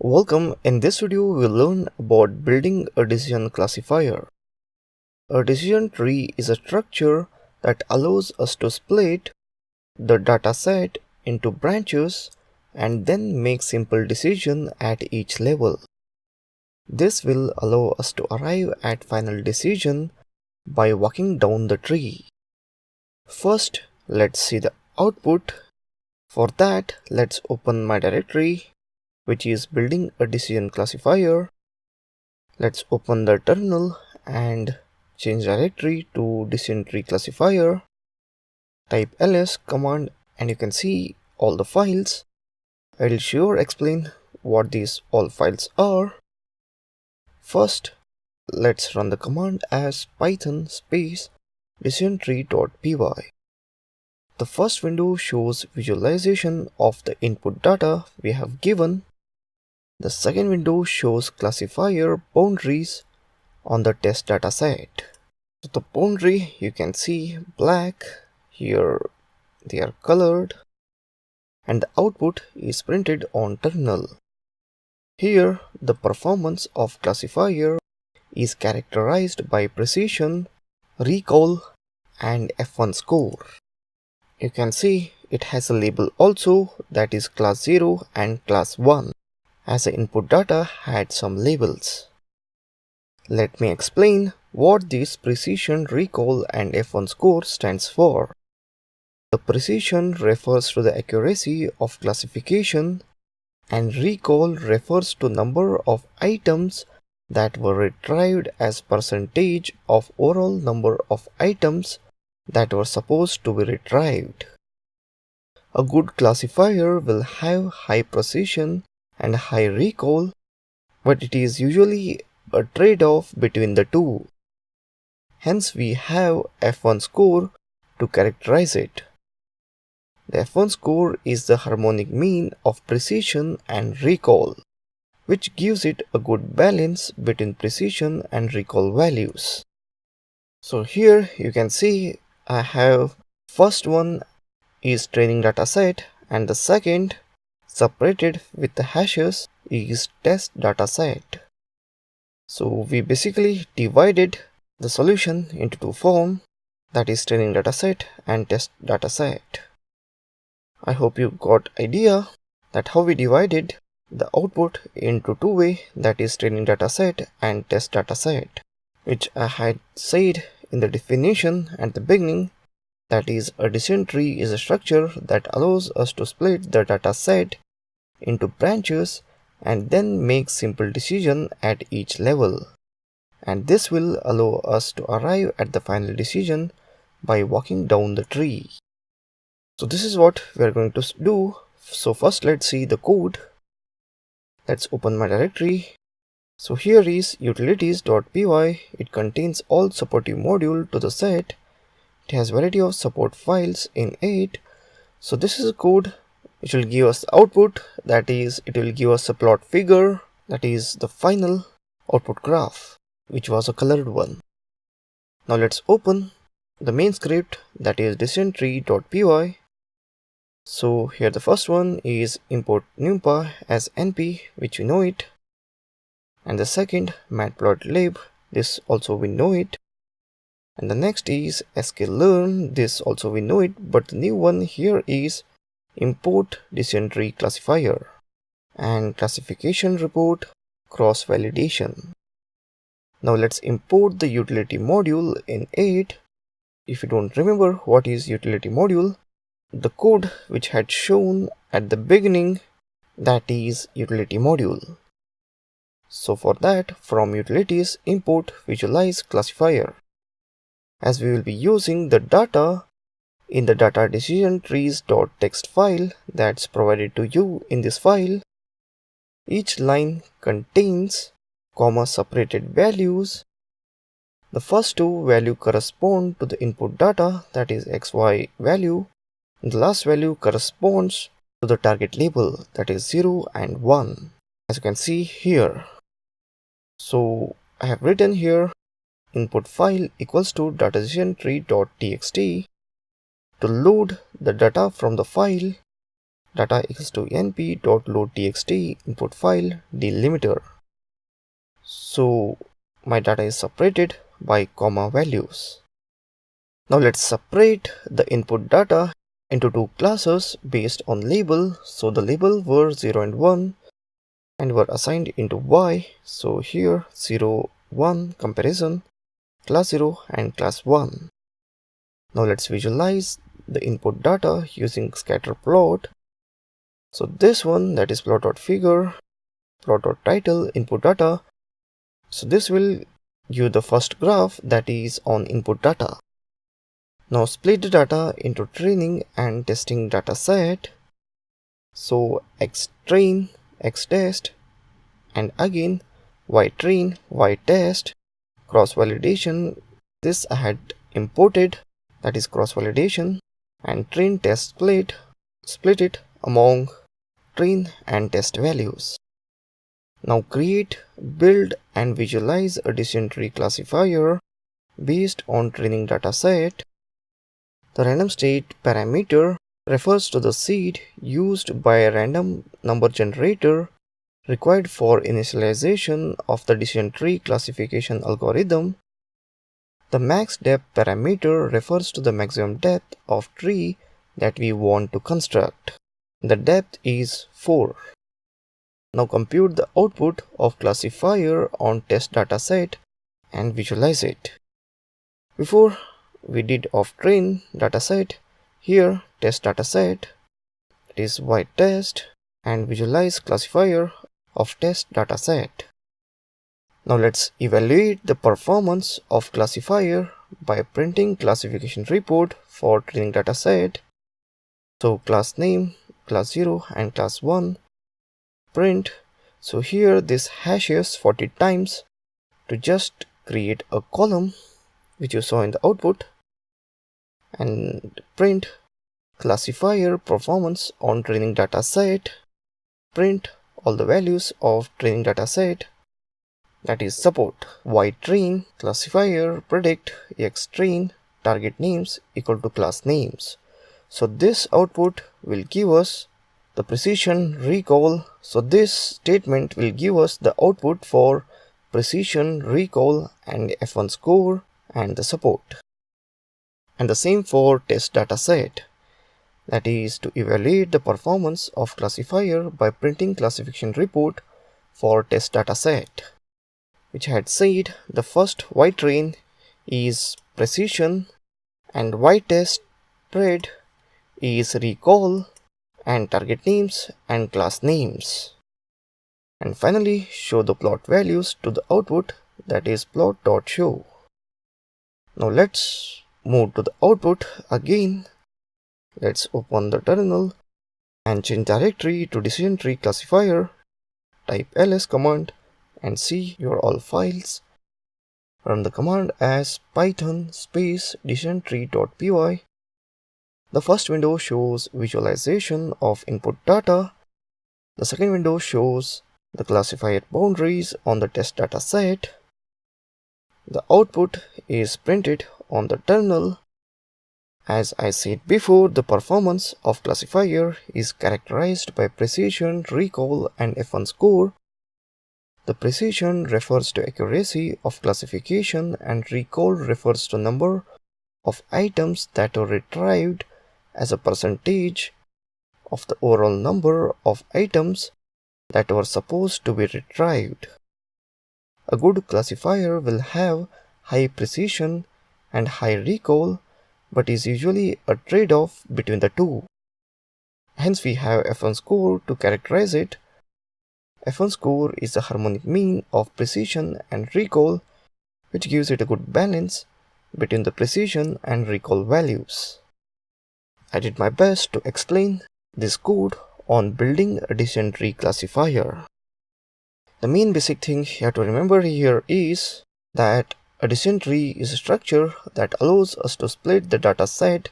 Welcome. In this video, we'll learn about building a decision classifier. A decision tree is a structure that allows us to split the dataset into branches and then make simple decisions at each level. This will allow us to arrive at final decision by walking down the tree. First, let's see the output. For that, let's open my directory, which is building a decision classifier. Let's open the terminal and change directory to decision tree classifier. Type ls command and you can see all the files. I'll sure explain what these all files are. First, let's run the command as python space decisiontree.py. The first window shows visualization of the input data we have given. The second window shows classifier boundaries on the test dataset. So the boundary you can see black, here they are colored, and the output is printed on terminal. Here the performance of classifier is characterized by precision, recall, and F1 score. You can see it has a label also, that is class 0 and class 1, as the input data had some labels. Let me explain what this precision, recall, and F1 score stands for. The precision refers to the accuracy of classification, and recall refers to number of items that were retrieved as percentage of overall number of items that were supposed to be retrieved. A good classifier will have high precision and high recall, but it is usually a trade-off between the two. Hence we have F1 score to characterize it. The F1 score is the harmonic mean of precision and recall, which gives it a good balance between precision and recall values. So here you can see I have first one is training dataset and the second separated with the hashes is test dataset. So we basically divided the solution into two forms, that is training dataset and test dataset. I hope you got idea that how we divided the output into two ways, that is training dataset and test dataset, which I had said in the definition at the beginning, that is a decision tree is a structure that allows us to split the dataset into branches and then make simple decision at each level. And this will allow us to arrive at the final decision by walking down the tree. So this is what we are going to do. So first let's see the code. Let's open my directory. So here is utilities.py. It contains all supportive module to the set. It has variety of support files in it. So this is a code which will give us the output, that is it will give us a plot figure, that is the final output graph, which was a colored one. Now let's open the main script, that is decisiontree.py. So here the first one is import numpy as np, which we know it, and the second matplotlib, this also we know it, and the next is sklearn, this also we know it, but the new one here is import decision tree classifier and classification report cross validation. Now let's import the utility module in it. If you don't remember what is utility module, the code which had shown at the beginning, that is utility module. So for that, from utilities import visualize classifier. As we will be using the data in the data decision trees.txt file that's provided to you in this file, each line contains comma separated values. The first two values correspond to the input data, that is xy value, and the last value corresponds to the target label, that is 0 and 1, as you can see here. So I have written here input file equals to data decision tree.txt. To load the data from the file, data equals to np.loadtxt input file delimiter. So my data is separated by comma values. Now let's separate the input data into two classes based on label. So the label were 0 and 1 and were assigned into y. So here 0, 1 comparison, class 0 and class 1. Now let's visualize the input data using scatter plot. So this one, that is plot.figure, plot.title, input data. So this will give the first graph that is on input data. Now split the data into training and testing data set. So x train, x test, and again y train, y test, cross validation. This I had imported, that is cross validation, and train test split it among train and test values. Now create, build and visualize a decision tree classifier based on training data set. The random state parameter refers to the seed used by a random number generator required for initialization of the decision tree classification algorithm. The max depth parameter refers to the maximum depth of tree that we want to construct. The depth is 4. Now compute the output of classifier on test dataset and visualize it. Before we did of train dataset, here test dataset, it is y test, and visualize classifier of test dataset. Now let's evaluate the performance of classifier by printing classification report for training dataset. So class name, class 0 and class 1, print. So here this hashes 40 times to just create a column which you saw in the output, and print classifier performance on training dataset, print all the values of training dataset, that is support y train, classifier, predict, x train, target names equal to class names. So this output will give us the precision recall. So this statement will give us the output for precision recall and F1 score and the support. And the same for test dataset, that is to evaluate the performance of classifier by printing classification report for test dataset, which had said the first y train is precision and y test pred is recall and target names and class names. And finally show the plot values to the output, that is plot.show. Now let's move to the output again. Let's open the terminal and change directory to decision tree classifier. Type ls command and see your all files. Run the command as python space decisiontree.py. The first window shows visualization of input data. The second window shows the classifier boundaries on the test data set. The output is printed on the terminal. As I said before, the performance of classifier is characterized by precision, recall and F1 score. The precision refers to accuracy of classification and recall refers to number of items that are retrieved as a percentage of the overall number of items that were supposed to be retrieved. A good classifier will have high precision and high recall, but is usually a trade-off between the two. Hence we have F1 score to characterize it. F1 score is the harmonic mean of precision and recall, which gives it a good balance between the precision and recall values. I did my best to explain this code on building a decision tree classifier. The main basic thing you have to remember here is that a decision tree is a structure that allows us to split the data set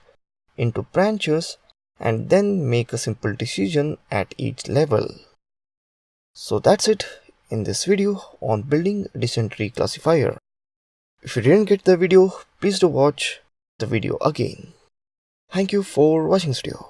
into branches and then make a simple decision at each level. So that's it in this video on building a decision tree classifier. If you didn't get the video, please do watch the video again. Thank you for watching this video.